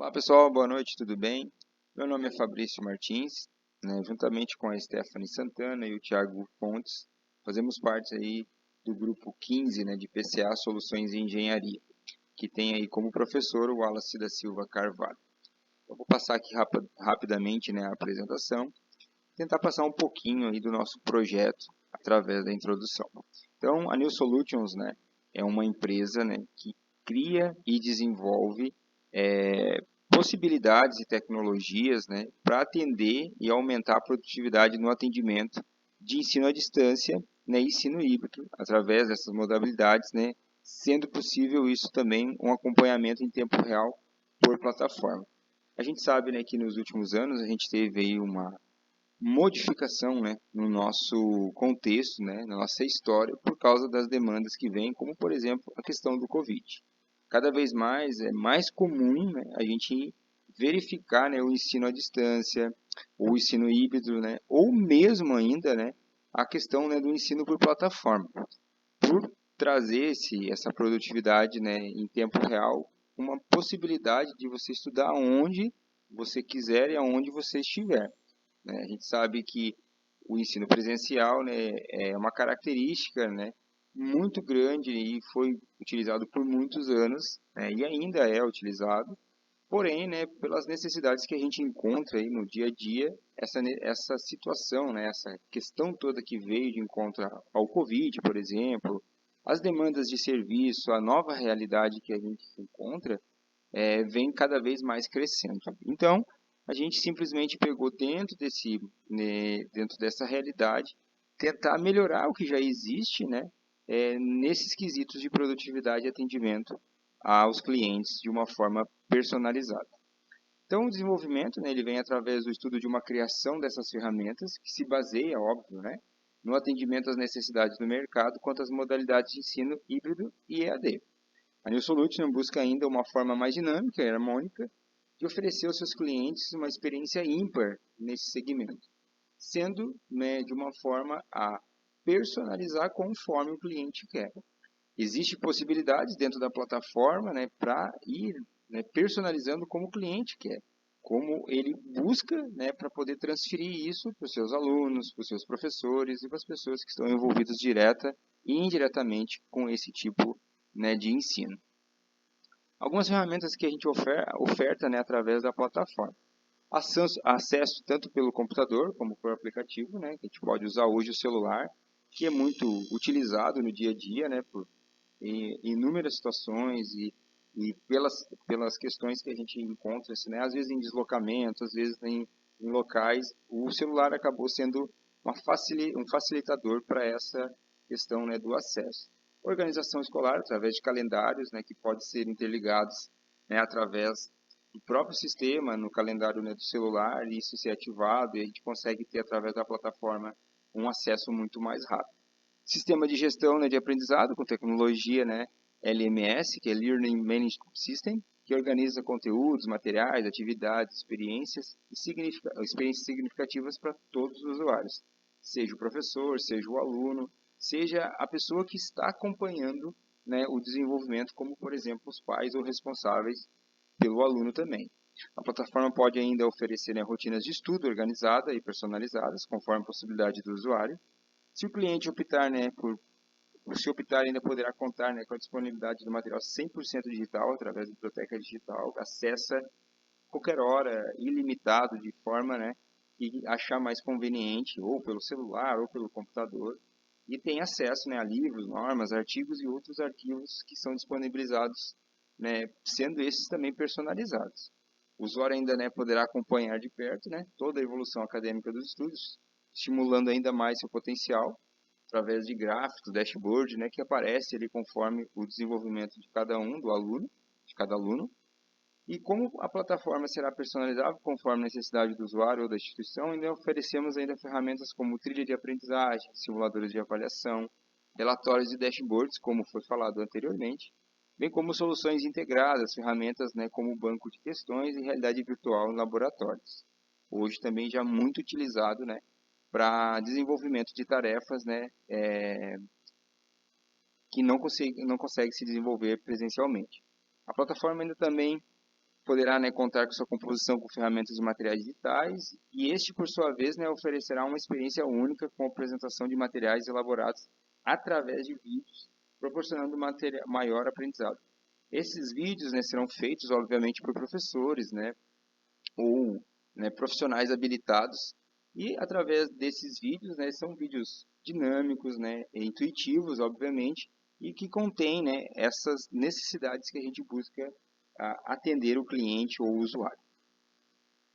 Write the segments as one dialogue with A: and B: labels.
A: Olá pessoal, boa noite, tudo bem? Meu nome é Fabrício Martins, juntamente com a Stephanie Santana e o Thiago Fontes, fazemos parte aí do grupo 15, de PCA Soluções em Engenharia, que tem aí como professor o Wallace da Silva Carvalho. Eu vou passar aqui rapidamente, a apresentação, tentar passar um pouquinho aí do nosso projeto através da introdução. Então, a New Solutions, é uma empresa, que cria e desenvolve possibilidades e tecnologias, para atender e aumentar a produtividade no atendimento de ensino à distância, e ensino híbrido, através dessas modalidades, sendo possível isso também um acompanhamento em tempo real por plataforma. A gente sabe, que nos últimos anos a gente teve aí uma modificação, no nosso contexto, na nossa história, por causa das demandas que vêm, como por exemplo a questão do Covid. Cada vez mais é mais comum, a gente verificar, o ensino à distância, ou o ensino híbrido, ou mesmo ainda, a questão, do ensino por plataforma, por trazer essa produtividade, em tempo real, uma possibilidade de você estudar onde você quiser e aonde você estiver. A gente sabe que o ensino presencial, é uma característica, muito grande e foi utilizado por muitos anos, e ainda é utilizado, porém, pelas necessidades que a gente encontra aí no dia a dia, essa situação, essa questão toda que veio de encontro ao Covid, por exemplo, as demandas de serviço, a nova realidade que a gente se encontra, vem cada vez mais crescendo. Então, a gente simplesmente pegou dentro dessa realidade, tentar melhorar o que já existe, nesses quesitos de produtividade e atendimento aos clientes de uma forma personalizada. Então, o desenvolvimento, ele vem através do estudo de uma criação dessas ferramentas, que se baseia, óbvio, no atendimento às necessidades do mercado quanto às modalidades de ensino híbrido e EAD. A New Solution busca ainda uma forma mais dinâmica e harmônica de oferecer aos seus clientes uma experiência ímpar nesse segmento, sendo, de uma forma a personalizar conforme o cliente quer. Existem possibilidades dentro da plataforma, para ir, personalizando como o cliente quer, como ele busca, para poder transferir isso para os seus alunos, para os seus professores e para as pessoas que estão envolvidas direta e indiretamente com esse tipo, de ensino. Algumas ferramentas que a gente oferta, através da plataforma. Acesso tanto pelo computador como por aplicativo, que a gente pode usar hoje o celular, que é muito utilizado no dia a dia, em inúmeras situações e pelas questões que a gente encontra, assim, às vezes em deslocamento, às vezes em locais, o celular acabou sendo um facilitador para essa questão, do acesso. Organização escolar, através de calendários, que podem ser interligados, através do próprio sistema, no calendário, do celular, e isso ser ativado, e a gente consegue ter, através da plataforma, um acesso muito mais rápido. Sistema de gestão, de aprendizado com tecnologia, LMS, que é Learning Management System, que organiza conteúdos, materiais, atividades, experiências significativas para todos os usuários, seja o professor, seja o aluno, seja a pessoa que está acompanhando, o desenvolvimento, como por exemplo os pais ou responsáveis pelo aluno também. A plataforma pode ainda oferecer, rotinas de estudo organizadas e personalizadas, conforme a possibilidade do usuário. Se o cliente optar, se optar, ainda poderá contar, com a disponibilidade do material 100% digital, através da biblioteca digital, acessa qualquer hora, ilimitado, de forma, que achar mais conveniente, ou pelo celular, ou pelo computador, e tem acesso, a livros, normas, artigos e outros arquivos que são disponibilizados, sendo esses também personalizados. O usuário ainda, poderá acompanhar de perto, toda a evolução acadêmica dos estudos, estimulando ainda mais seu potencial, através de gráficos, dashboard, que aparece ali conforme o desenvolvimento de cada um, de cada aluno. E como a plataforma será personalizável conforme a necessidade do usuário ou da instituição, ainda oferecemos ainda ferramentas como trilha de aprendizagem, simuladores de avaliação, relatórios e dashboards, como foi falado anteriormente, bem como soluções integradas, ferramentas, como banco de questões e realidade virtual em laboratórios. Hoje também já muito utilizado, para desenvolvimento de tarefas, que não consegue se desenvolver presencialmente. A plataforma ainda também poderá, né, contar com sua composição com ferramentas e materiais digitais, e este, por sua vez, né, oferecerá uma experiência única com a apresentação de materiais elaborados através de vídeos, proporcionando maior aprendizado. Esses vídeos, né, serão feitos, obviamente, por professores, né, ou, né, profissionais habilitados, e através desses vídeos, né, são vídeos dinâmicos, né, e intuitivos, obviamente, e que contém, né, essas necessidades que a gente busca atender o cliente ou o usuário.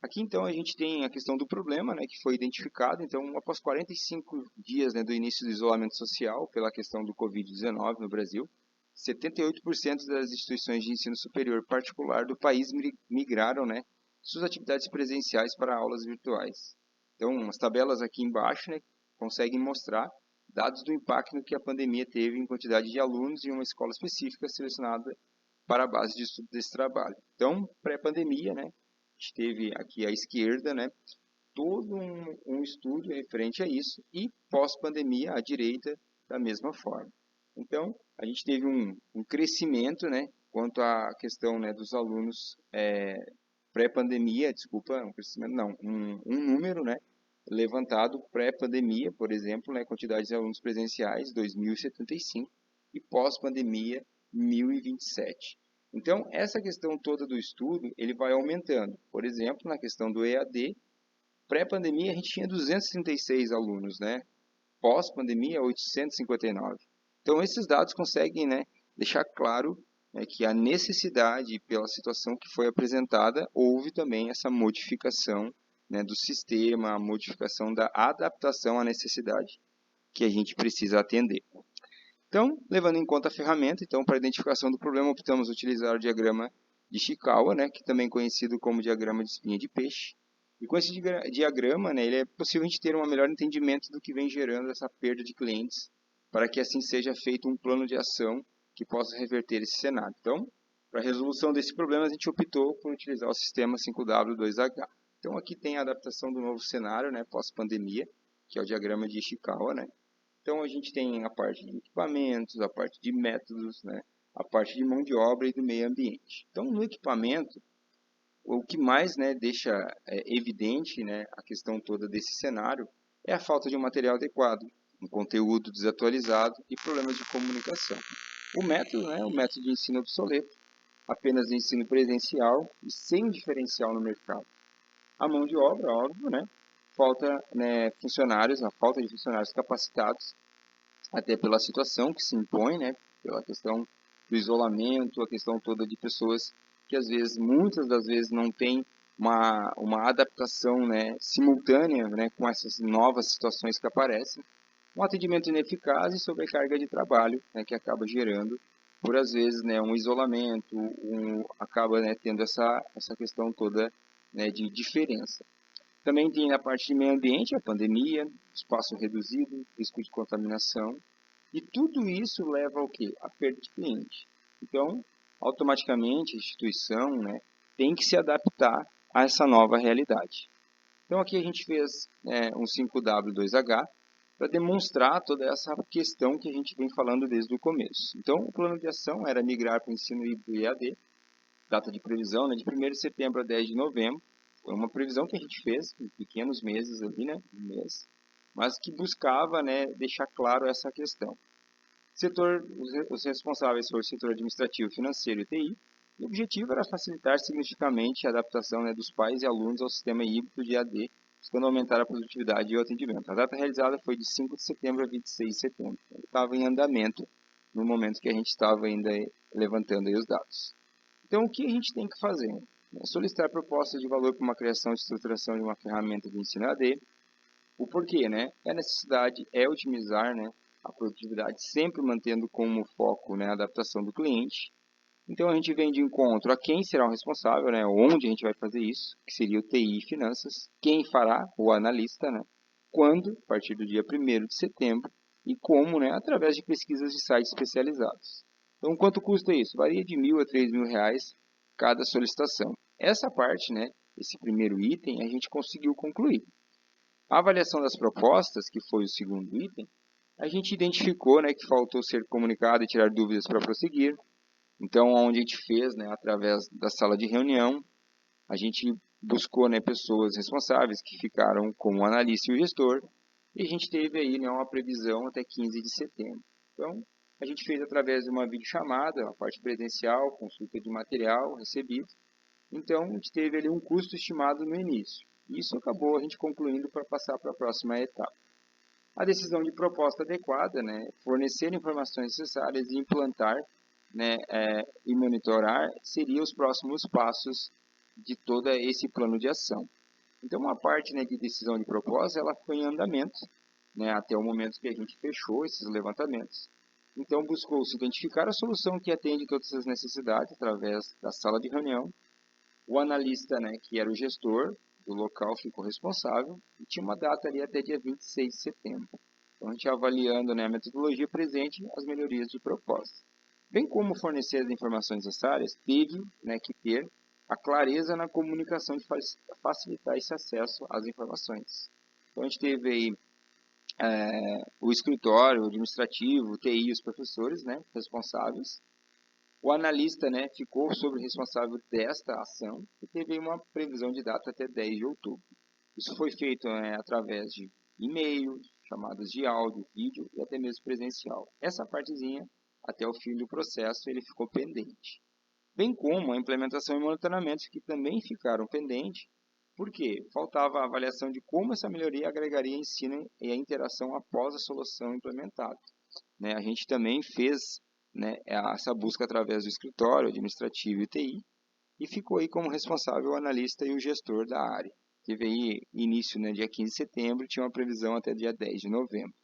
A: Aqui então a gente tem a questão do problema, né, que foi identificado. Então, após 45 dias, né, do início do isolamento social pela questão do Covid-19 no Brasil, 78% das instituições de ensino superior particular do país migraram, né, suas atividades presenciais para aulas virtuais. Então, as tabelas aqui embaixo, né, conseguem mostrar dados do impacto que a pandemia teve em quantidade de alunos em uma escola específica selecionada para a base de estudo desse trabalho. Então, pré-pandemia, né, a gente teve aqui à esquerda, né, todo um estudo referente a isso, e pós-pandemia à direita da mesma forma. Então, a gente teve um crescimento, né, quanto à questão, né, dos alunos pré-pandemia, desculpa, um crescimento não, um número, né, levantado pré-pandemia, por exemplo, né, quantidade de alunos presenciais, 2.075, e pós-pandemia, 1.027. Então, essa questão toda do estudo, ele vai aumentando. Por exemplo, na questão do EAD, pré-pandemia a gente tinha 236 alunos, né? Pós-pandemia, 859. Então, esses dados conseguem, né, deixar claro, né, que a necessidade, pela situação que foi apresentada, houve também essa modificação, né, do sistema, a modificação da adaptação à necessidade que a gente precisa atender. Então, levando em conta a ferramenta, então, para a identificação do problema, optamos utilizar o diagrama de Ishikawa, né, que também é conhecido como diagrama de espinha de peixe. E com esse diagrama, né, ele é possível a gente ter um melhor entendimento do que vem gerando essa perda de clientes, para que assim seja feito um plano de ação que possa reverter esse cenário. Então, para a resolução desse problema, a gente optou por utilizar o sistema 5W2H. Então, aqui tem a adaptação do novo cenário, né, pós-pandemia, que é o diagrama de Ishikawa, né. Então, a gente tem a parte de equipamentos, a parte de métodos, né, a parte de mão de obra e do meio ambiente. Então, no equipamento, o que mais, né, deixa evidente, né, a questão toda desse cenário é a falta de um material adequado, um conteúdo desatualizado e problemas de comunicação. O método, né, o método de ensino obsoleto, apenas de ensino presencial e sem diferencial no mercado. A mão de obra, óbvio, né, falta, né, funcionários, a falta de funcionários capacitados, até pela situação que se impõe, né, pela questão do isolamento, a questão toda de pessoas que às vezes, muitas das vezes, não têm uma adaptação, né, simultânea, né, com essas novas situações que aparecem, um atendimento ineficaz e sobrecarga de trabalho, né, que acaba gerando, por às vezes, né, um isolamento, acaba, né, tendo essa questão toda, né, de diferença. Também tem a parte de meio ambiente, a pandemia, espaço reduzido, risco de contaminação. E tudo isso leva ao quê? A perda de cliente. Então, automaticamente, a instituição, né, tem que se adaptar a essa nova realidade. Então, aqui a gente fez um 5W2H para demonstrar toda essa questão que a gente vem falando desde o começo. Então, o plano de ação era migrar para o ensino híbrido EAD, data de previsão, né, de 1º de setembro a 10 de novembro. Foi uma previsão que a gente fez em pequenos meses ali, né, um mês, mas que buscava, né, deixar claro essa questão. Os responsáveis foram o setor administrativo, financeiro e TI. E o objetivo era facilitar significativamente a adaptação, né, dos pais e alunos ao sistema híbrido de AD, buscando aumentar a produtividade e o atendimento. A data realizada foi de 5 de setembro a 26 de setembro. Ele estava em andamento no momento que a gente estava ainda levantando aí os dados. Então, o que a gente tem que fazer? Solicitar propostas de valor para uma criação e estruturação de uma ferramenta de ensino AD. O porquê, né? A necessidade é otimizar, né, a produtividade, sempre mantendo como foco, né, a adaptação do cliente. Então, a gente vem de encontro a quem será o responsável, né, onde a gente vai fazer isso, que seria o TI e Finanças, quem fará, o analista, né, quando, a partir do dia 1º de setembro, e como, né, através de pesquisas de sites especializados. Então, quanto custa isso? Varia de R$ 1.000 a R$ 3.000 cada solicitação. Essa parte, né, esse primeiro item, a gente conseguiu concluir. A avaliação das propostas, que foi o segundo item, a gente identificou, né, que faltou ser comunicado e tirar dúvidas para prosseguir. Então, onde a gente fez, né, através da sala de reunião, a gente buscou, né, pessoas responsáveis que ficaram como o analista e o gestor, e a gente teve aí, né, uma previsão até 15 de setembro. Então, a gente fez através de uma videochamada, a parte presencial, consulta de material recebido. Então, a gente teve ali um custo estimado no início. Isso acabou a gente concluindo para passar para a próxima etapa. A decisão de proposta adequada, né, fornecer informações necessárias e implantar, né, e monitorar seriam os próximos passos de todo esse plano de ação. Então, uma parte, né, de decisão de proposta, ela foi em andamento, né, até o momento que a gente fechou esses levantamentos. Então, buscou-se identificar a solução que atende todas as necessidades através da sala de reunião. O analista, né, que era o gestor do local, ficou responsável e tinha uma data ali até dia 26 de setembro. Então, a gente avaliando, né, a metodologia presente, as melhorias de proposta. Bem como fornecer as informações necessárias, teve, né, que ter a clareza na comunicação de facilitar esse acesso às informações. Então, a gente teve aí o escritório, o administrativo, o TI e os professores, né, responsáveis. O analista, né, ficou sobre responsável desta ação e teve uma previsão de data até 10 de outubro. Isso foi feito, né, através de e-mail, chamadas de áudio, vídeo e até mesmo presencial. Essa partezinha, até o fim do processo, ele ficou pendente. Bem como a implementação e monitoramento que também ficaram pendentes, porque faltava a avaliação de como essa melhoria agregaria ensino e a interação após a solução implementada. Né? A gente também fez, né, essa busca através do escritório administrativo e TI e ficou aí como responsável o analista e o gestor da área. Teve aí início no dia 15 de setembro e tinha uma previsão até dia 10 de novembro.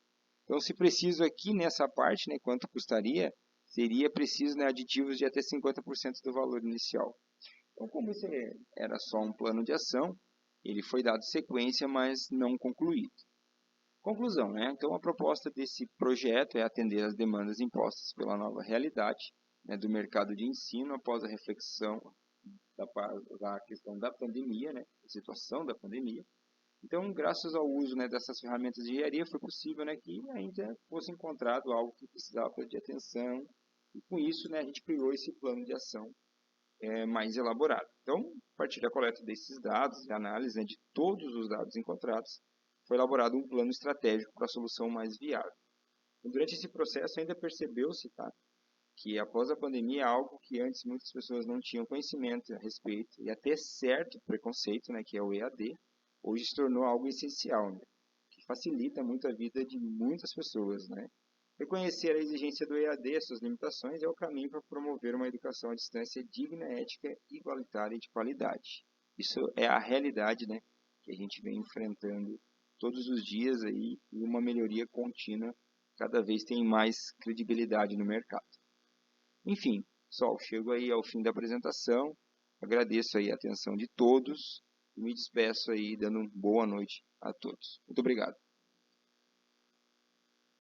A: Então, se preciso aqui nessa parte, né, quanto custaria, seria preciso, né, aditivos de até 50% do valor inicial. Então, como isso era só um plano de ação, ele foi dado sequência, mas não concluído. Conclusão, né? Então, a proposta desse projeto é atender às demandas impostas pela nova realidade, né, do mercado de ensino após a reflexão da questão da pandemia, né, a situação da pandemia. Então, graças ao uso, né, dessas ferramentas de engenharia, foi possível, né, que ainda fosse encontrado algo que precisava de atenção. E com isso, né, a gente criou esse plano de ação mais elaborado. Então, a partir da coleta desses dados e análise, né, de todos os dados encontrados, foi elaborado um plano estratégico para a solução mais viável. E durante esse processo ainda percebeu-se, tá, que após a pandemia, algo que antes muitas pessoas não tinham conhecimento a respeito e até certo preconceito, né, que é o EAD, hoje se tornou algo essencial, né, que facilita muito a vida de muitas pessoas, né. Reconhecer a exigência do EAD e suas limitações é o caminho para promover uma educação à distância digna, ética, igualitária e de qualidade. Isso é a realidade, né, que a gente vem enfrentando todos os dias aí e uma melhoria contínua cada vez tem mais credibilidade no mercado. Enfim, pessoal, chego aí ao fim da apresentação. Agradeço aí a atenção de todos e me despeço aí dando boa noite a todos. Muito obrigado.